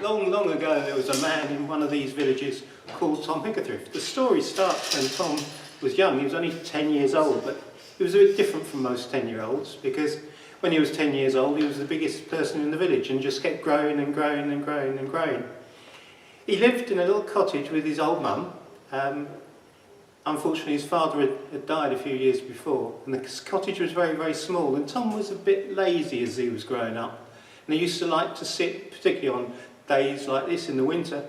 Long, long ago there was a man in one of these villages called Tom Hickathrift. The story starts when Tom was young. He was only 10 years old, but he was a bit different from most 10-year-olds because when he was 10 years old he was the biggest person in the village and just kept growing and growing and growing and growing. He lived in a little cottage with his old mum. Unfortunately his father had died a few years before, and the cottage was very, very small, and Tom was a bit lazy as he was growing up. And he used to like to sit, particularly on days like this in the winter,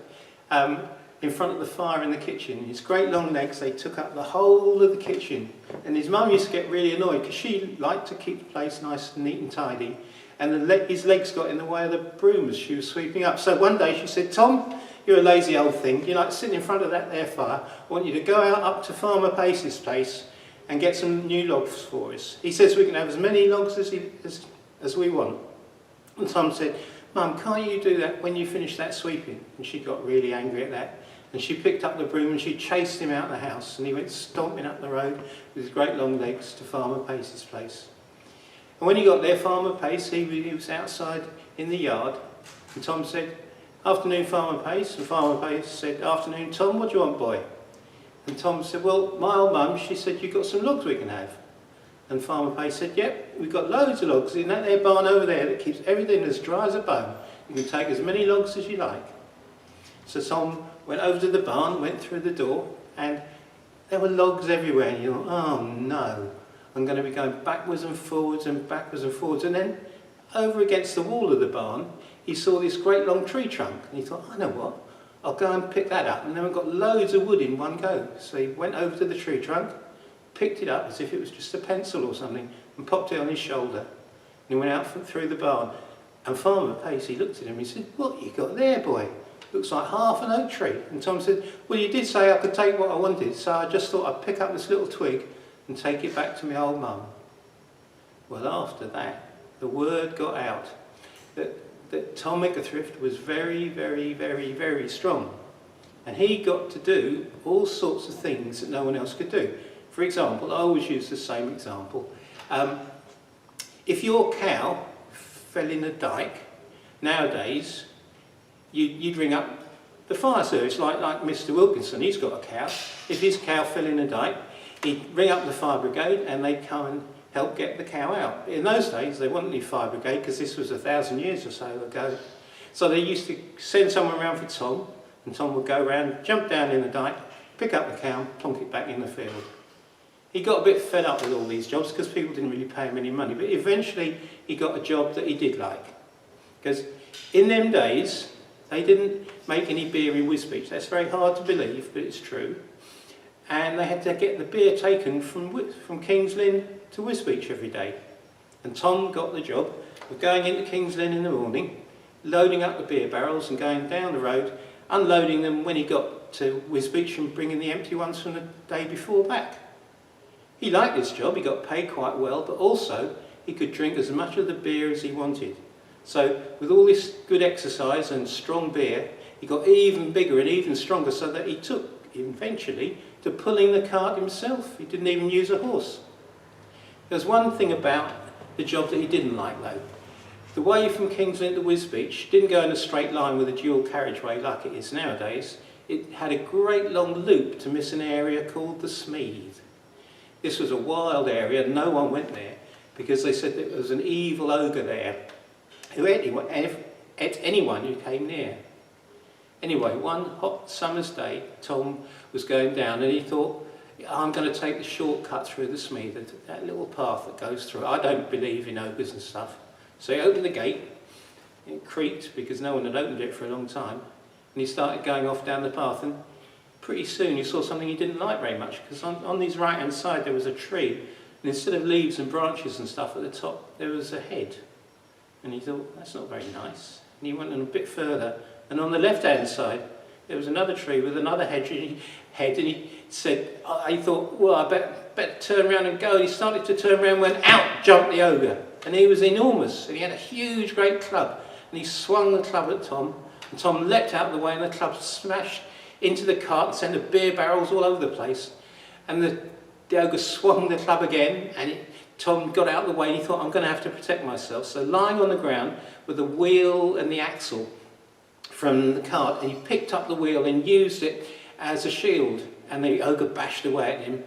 in front of the fire in the kitchen. His great long legs, they took up the whole of the kitchen. And his mum used to get really annoyed because she liked to keep the place nice and neat and tidy. And his legs got in the way of the broom as she was sweeping up. So one day she said, "Tom, you're a lazy old thing. You like sitting in front of that there fire. I want you to go out up to Farmer Pace's place and get some new logs for us. He says we can have as many logs as we want." And Tom said, "Mum, can't you do that when you finish that sweeping?" And she got really angry at that. And she picked up the broom and she chased him out of the house, and he went stomping up the road with his great long legs to Farmer Pace's place. And when he got there, Farmer Pace, he was outside in the yard, and Tom said, "Afternoon, Farmer Pace." And Farmer Pace said, "Afternoon, Tom, what do you want, boy?" And Tom said, "Well, my old mum, she said you've got some logs we can have." And Farmer Pace said, "Yep, we've got loads of logs in that there barn over there that keeps everything as dry as a bone. You can take as many logs as you like." So Tom went over to the barn, went through the door, and there were logs everywhere. And he thought, "Oh no, I'm going to be going backwards and forwards and backwards and forwards." And then over against the wall of the barn, he saw this great long tree trunk. And he thought, "I know what, I'll go and pick that up." And then we've got loads of wood in one go. So he went over to the tree trunk, picked it up as if it was just a pencil or something, and popped it on his shoulder. And he went out through the barn. And Farmer Pace, he looked at him and he said, "What you got there, boy? Looks like half an oak tree." And Tom said, "Well, you did say I could take what I wanted, so I just thought I'd pick up this little twig and take it back to my old mum." Well, after that, the word got out that Tom Hickathrift was very, very, very, very strong. And he got to do all sorts of things that no one else could do. For example, I always use the same example. If your cow fell in a dike, nowadays, you'd ring up the fire service, like Mr. Wilkinson. He's got a cow. If his cow fell in a dike, he'd ring up the fire brigade and they'd come and help get the cow out. In those days, they wouldn't need fire brigade because this was 1,000 years or so ago. So they used to send someone around for Tom, and Tom would go around, jump down in the dike, pick up the cow, plonk it back in the field. He got a bit fed up with all these jobs because people didn't really pay him any money, but eventually he got a job that he did like. Because in them days, they didn't make any beer in Wisbech. That's very hard to believe, but it's true. And they had to get the beer taken from King's Lynn to Wisbech every day. And Tom got the job of going into King's Lynn in the morning, loading up the beer barrels and going down the road, unloading them when he got to Wisbech and bringing the empty ones from the day before back. He liked this job, he got paid quite well, but also he could drink as much of the beer as he wanted. So with all this good exercise and strong beer, he got even bigger and even stronger, so that he took eventually to pulling the cart himself. He didn't even use a horse. There's one thing about the job that he didn't like though. The way from King's Lynn to Wisbech didn't go in a straight line with a dual carriageway like it is nowadays. It had a great long loop to miss an area called the Smead. This was a wild area, no one went there because they said there was an evil ogre there who ate anyone who came near. Anyway, one hot summer's day, Tom was going down and he thought, "I'm going to take the shortcut through the Smead, that little path that goes through. I don't believe in ogres and stuff." So he opened the gate, it creaked because no one had opened it for a long time, and he started going off down the path, and pretty soon he saw something he didn't like very much, because on his right hand side there was a tree, and instead of leaves and branches and stuff at the top, there was a head. And he thought, "That's not very nice." And he went on a bit further, and on the left hand side there was another tree with another head, and he said, he thought, "Well, I better turn around and go." And he started to turn around when out jumped the ogre. And he was enormous, and he had a huge great club, and he swung the club at Tom, and Tom leapt out of the way, and the club smashed into the cart and sent the beer barrels all over the place. And the ogre swung the club again, and Tom got out of the way, and he thought, "I'm going to have to protect myself." So lying on the ground with the wheel and the axle from the cart, and he picked up the wheel and used it as a shield, and the ogre bashed away at him.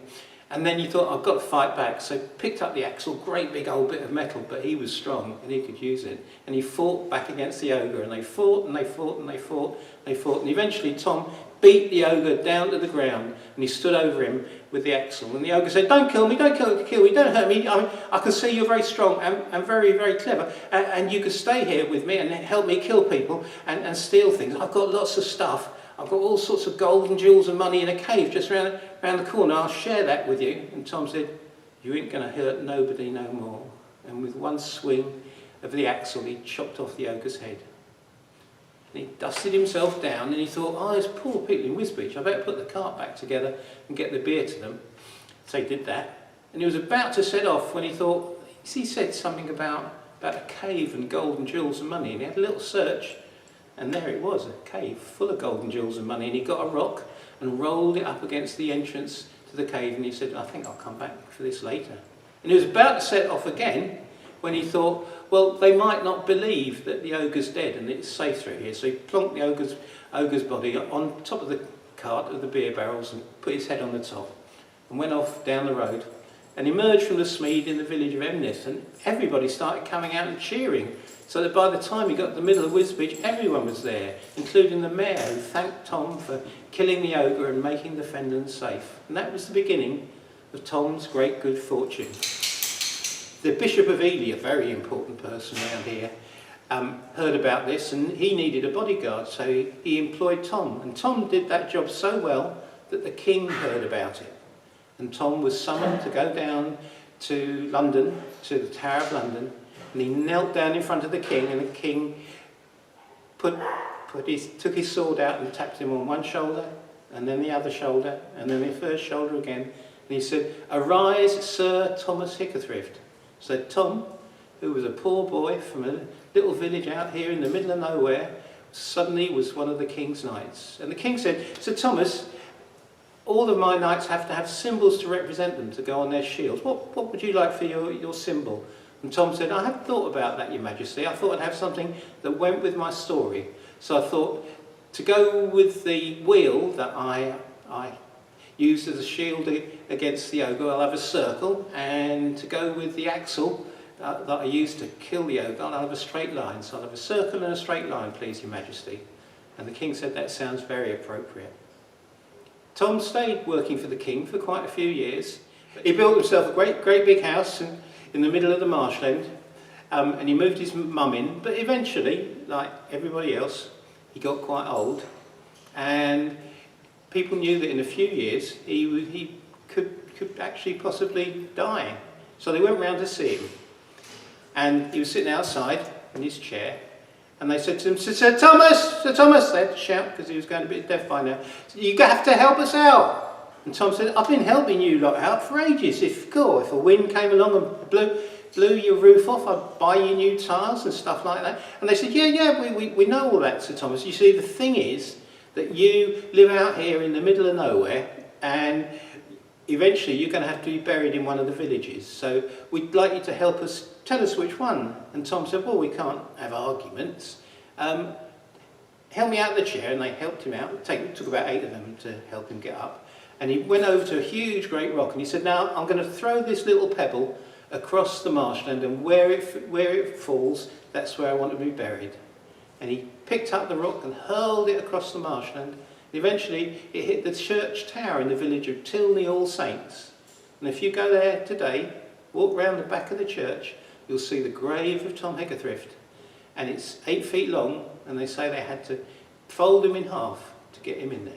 And then you thought, I've got to fight back. So picked up the axle, great big old bit of metal, but he was strong and he could use it. And he fought back against the ogre, and they fought and they fought and they fought and they fought. And eventually Tom beat the ogre down to the ground, and he stood over him with the axle. And the ogre said, don't kill me, don't kill me, don't hurt me. I can see you're very strong and very, very clever. And you could stay here with me and help me kill people and steal things. I've got lots of stuff. I've got all sorts of gold and jewels and money in a cave just round the corner. I'll share that with you. And Tom said, you ain't going to hurt nobody no more. And with one swing of the axle, he chopped off the ogre's head. And he dusted himself down, and he thought, oh, there's poor people in Wisbech. I better put the cart back together and get the beer to them. So he did that. And he was about to set off when he thought, he said something about a cave and gold and jewels and money. And he had a little search. And there it was, a cave full of gold and jewels and money. And he got a rock and rolled it up against the entrance to the cave. And he said, I think I'll come back for this later. And he was about to set off again when he thought, well, they might not believe that the ogre's dead and it's safe through here. So he plonked the ogre's body on top of the cart of the beer barrels and put his head on the top and went off down the road and emerged from the Smead in the village of Emnith. And everybody started coming out and cheering. So that by the time he got to the middle of Wisbech, everyone was there, including the mayor, who thanked Tom for killing the ogre and making the fenlands safe. And that was the beginning of Tom's great good fortune. The Bishop of Ely, a very important person around here, heard about this, and he needed a bodyguard, so he employed Tom. And Tom did that job so well that the king heard about it. And Tom was summoned to go down to London, to the Tower of London, and he knelt down in front of the king, and the king took his sword out and tapped him on one shoulder, and then the other shoulder, and then the first shoulder again. And he said, "Arise, Sir Thomas Hickathrift." So Tom, who was a poor boy from a little village out here in the middle of nowhere, suddenly was one of the king's knights. And the king said, "Sir Thomas, all of my knights have to have symbols to represent them to go on their shields. What would you like for your symbol?" And Tom said, "I hadn't thought about that, Your Majesty. I thought I'd have something that went with my story. So I thought to go with the wheel that I used as a shield against the ogre, I'll have a circle, and to go with the axle that I used to kill the ogre, I'll have a straight line. So I'll have a circle and a straight line, please, Your Majesty." And the king said, "That sounds very appropriate." Tom stayed working for the king for quite a few years. He built himself a great big house in the middle of the marshland, and he moved his mum in, but eventually, like everybody else, he got quite old, and people knew that in a few years he could actually possibly die. So they went round to see him, and he was sitting outside in his chair, and they said to him, Sir Thomas, they had to shout because he was going a bit deaf by now, "You have to help us out." And Tom said, "I've been helping you lot out for ages. If a wind came along and blew your roof off, I'd buy you new tiles and stuff like that." And they said, yeah, we know all that, Sir Thomas. You see, the thing is that you live out here in the middle of nowhere, and eventually you're going to have to be buried in one of the villages. So we'd like you to help us. Tell us which one." And Tom said, "Well, we can't have arguments. Help me out of the chair." And they helped him out. It took about 8 of them to help him get up. And he went over to a huge great rock, and he said, "Now I'm going to throw this little pebble across the marshland, and where it falls, that's where I want to be buried." And he picked up the rock and hurled it across the marshland. And eventually it hit the church tower in the village of Tilney All Saints. And if you go there today, walk round the back of the church, you'll see the grave of Tom Hickathrift. And it's 8 feet long, and they say they had to fold him in half to get him in there.